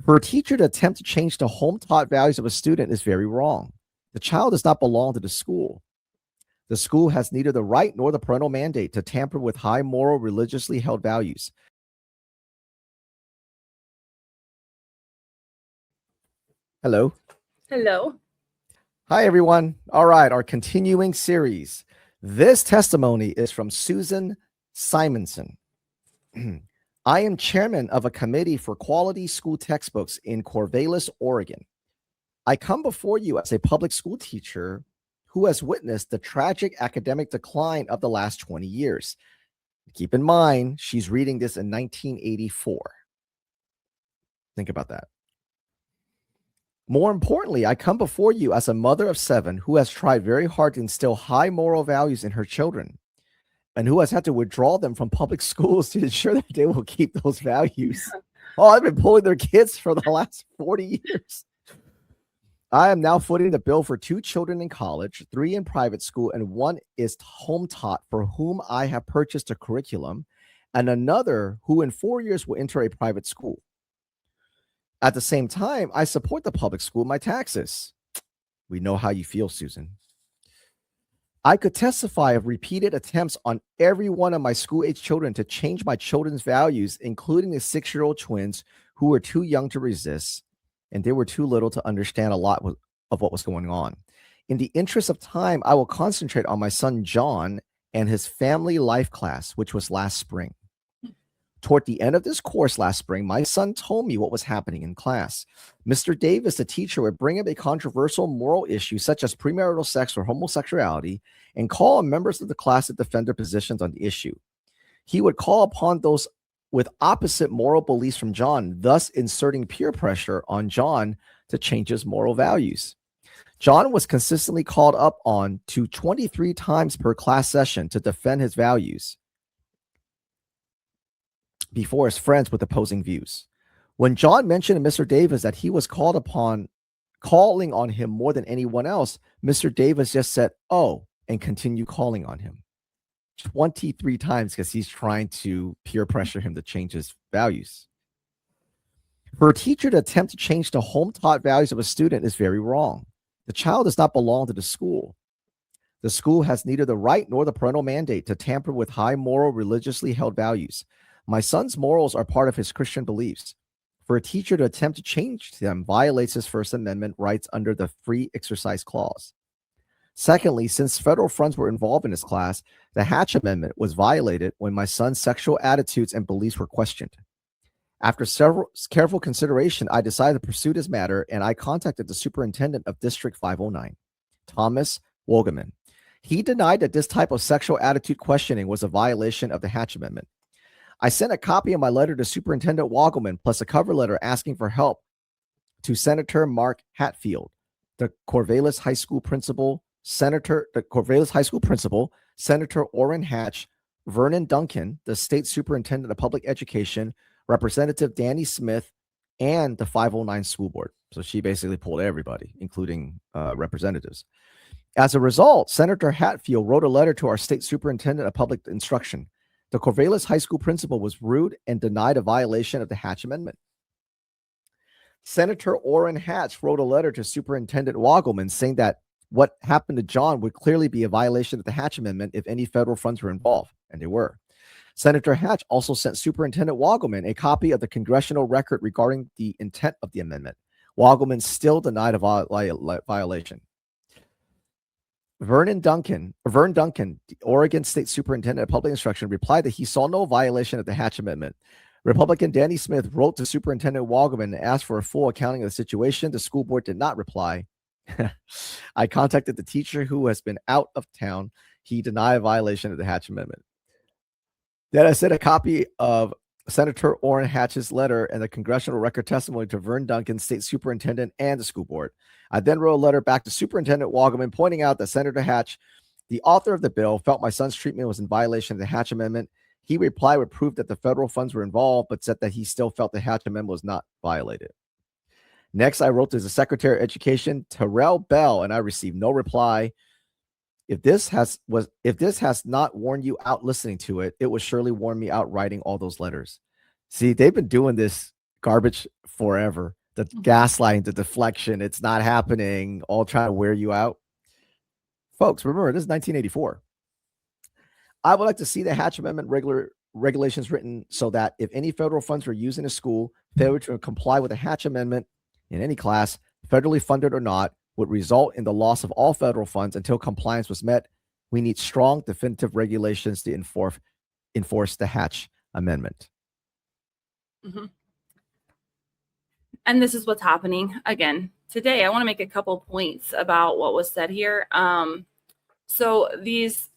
For a teacher to attempt to change the home-taught values of a student is very wrong. The child does not belong to the school. The school has neither the right nor the parental mandate to tamper with high moral, religiously held values. Hello. Hello. Hi, everyone. All right, our continuing series. This testimony is from Susan Simonson. I am chairman of a committee for quality school textbooks in Corvallis, Oregon. I come before you as a public school teacher who has witnessed the tragic academic decline of the last 20 years. Keep in mind, she's reading this in 1984. Think about that. More importantly, I come before you as a mother of 7 who has tried very hard to instill high moral values in her children and who has had to withdraw them from public schools to ensure that they will keep those values. Oh, I've been pulling their kids for the last 40 years. I am now footing the bill for 2 children in college, 3 in private school, and 1 is home taught for whom I have purchased a curriculum, and another who in 4 years will enter a private school. At the same time, I support the public school in my taxes. We know how you feel, Susan. I could testify of repeated attempts on every one of my school-age children to change my children's values, including the 6-year-old twins who were too young to resist, and they were too little to understand a lot of what was going on. In the interest of time, I will concentrate on my son John and his family life class, which was last spring. Toward the end of this course last spring, my son told me what was happening in class. Mr. Davis, the teacher, would bring up a controversial moral issue such as premarital sex or homosexuality and call on members of the class to defend their positions on the issue. He would call upon those with opposite moral beliefs from John, thus inserting peer pressure on John to change his moral values. John was consistently called up on to 23 times per class session to defend his values before his friends with opposing views. When John mentioned to Mr. Davis that he was calling on him more than anyone else, Mr. Davis just said, "Oh," and continued calling on him 23 times because he's trying to peer pressure him to change his values. For a teacher to attempt to change the home-taught values of a student is very wrong. The child does not belong to the school. The school has neither the right nor the parental mandate to tamper with high moral, religiously held values. My son's morals are part of his Christian beliefs. For a teacher to attempt to change them violates his First Amendment rights under the Free Exercise Clause. Secondly, since federal funds were involved in this class, the Hatch Amendment was violated when my son's sexual attitudes and beliefs were questioned. After several careful consideration, I decided to pursue this matter, and I contacted the superintendent of District 509, Thomas Wogeman. He denied that this type of sexual attitude questioning was a violation of the Hatch Amendment. I sent a copy of my letter to Superintendent Wogelman plus a cover letter asking for help to Senator Mark Hatfield, the Corvallis High School principal, Senator Orrin Hatch, Vernon Duncan, the state superintendent of public education, Representative Danny Smith, and the 509 school board. So she basically pulled everybody, including representatives. As a result, Senator Hatfield wrote a letter to our state superintendent of public instruction. The Corvallis High School principal was rude and denied a violation of the Hatch Amendment. Senator Orrin Hatch wrote a letter to Superintendent Wogelman saying that what happened to John would clearly be a violation of the Hatch Amendment if any federal funds were involved, and they were. Senator Hatch also sent Superintendent Wogelman a copy of the congressional record regarding the intent of the amendment. Wogelman still denied a violation. Vern Duncan, the Oregon State Superintendent of Public Instruction, replied that he saw no violation of the Hatch Amendment. Republican Danny Smith wrote to Superintendent Wogelman and asked for a full accounting of the situation. The school board did not reply. I contacted the teacher who has been out of town. He denied a violation of the Hatch Amendment. Then I sent a copy of Senator Orrin Hatch's letter and the congressional record testimony to Vern Duncan, state superintendent, and the school board. I then wrote a letter back to Superintendent Wogelman pointing out that Senator Hatch, the author of the bill, felt my son's treatment was in violation of the Hatch Amendment. He replied with proof that the federal funds were involved, but said that he still felt the Hatch Amendment was not violated. Next, I wrote to the Secretary of Education, Terrell Bell, and I received no reply. If this has not worn you out listening to it, it will surely warn me out writing all those letters. See, they've been doing this garbage forever. The gaslighting, the deflection, it's not happening, all trying to wear you out. Folks, remember, this is 1984. I would like to see the Hatch Amendment regulations written so that if any federal funds were used in a school, failure to comply with the Hatch Amendment in any class, federally funded or not, would result in the loss of all federal funds until compliance was met. We need strong, definitive regulations to enforce the Hatch Amendment. Mm-hmm. And this is what's happening again today. I want to make a couple points about what was said here. So these,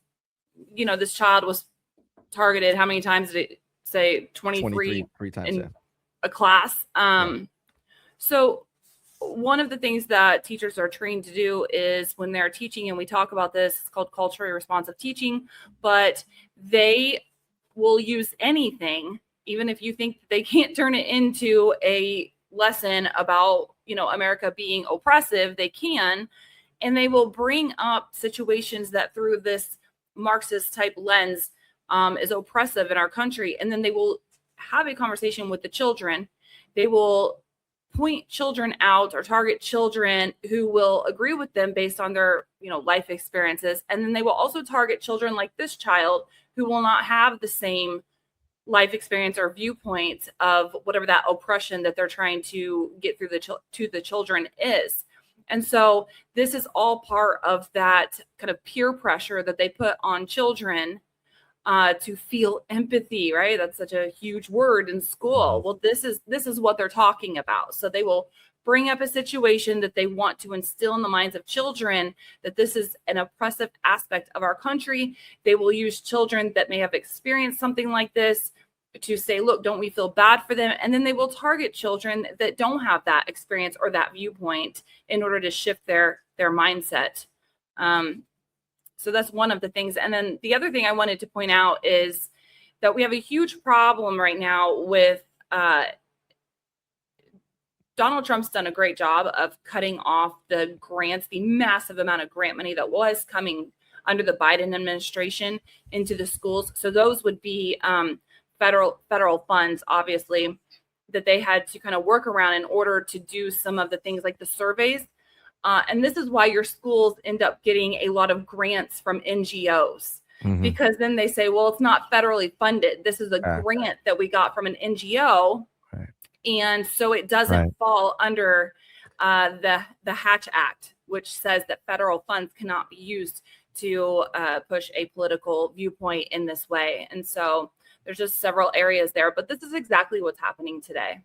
this child was targeted. How many times did it say? 23 times in a class. So one of the things that teachers are trained to do is when they're teaching, and we talk about this, it's called culturally responsive teaching, but they will use anything, even if you think they can't turn it into a lesson about, America being oppressive, they can, and they will bring up situations that through this Marxist type lens is oppressive in our country. And then they will have a conversation with the children. They will point children out or target children who will agree with them based on their, life experiences. And then they will also target children like this child who will not have the same life experience or viewpoint of whatever that oppression that they're trying to get through to the children is. And so this is all part of that kind of peer pressure that they put on children to feel empathy, right? That's such a huge word in school. Well, this is what they're talking about. So they will bring up a situation that they want to instill in the minds of children that this is an oppressive aspect of our country. They will use children that may have experienced something like this to say, look, don't we feel bad for them? And then they will target children that don't have that experience or that viewpoint in order to shift their mindset. So that's one of the things. And then the other thing I wanted to point out is that we have a huge problem right now with Donald Trump's done a great job of cutting off the grants, the massive amount of grant money that was coming under the Biden administration into the schools. So those would be federal funds, obviously, that they had to kind of work around in order to do some of the things like the surveys. And this is why your schools end up getting a lot of grants from NGOs, because then they say, well, it's not federally funded. This is a grant that we got from an NGO. Right. And so it doesn't fall under the Hatch Act, which says that federal funds cannot be used to push a political viewpoint in this way. And so there's just several areas there, but this is exactly what's happening today.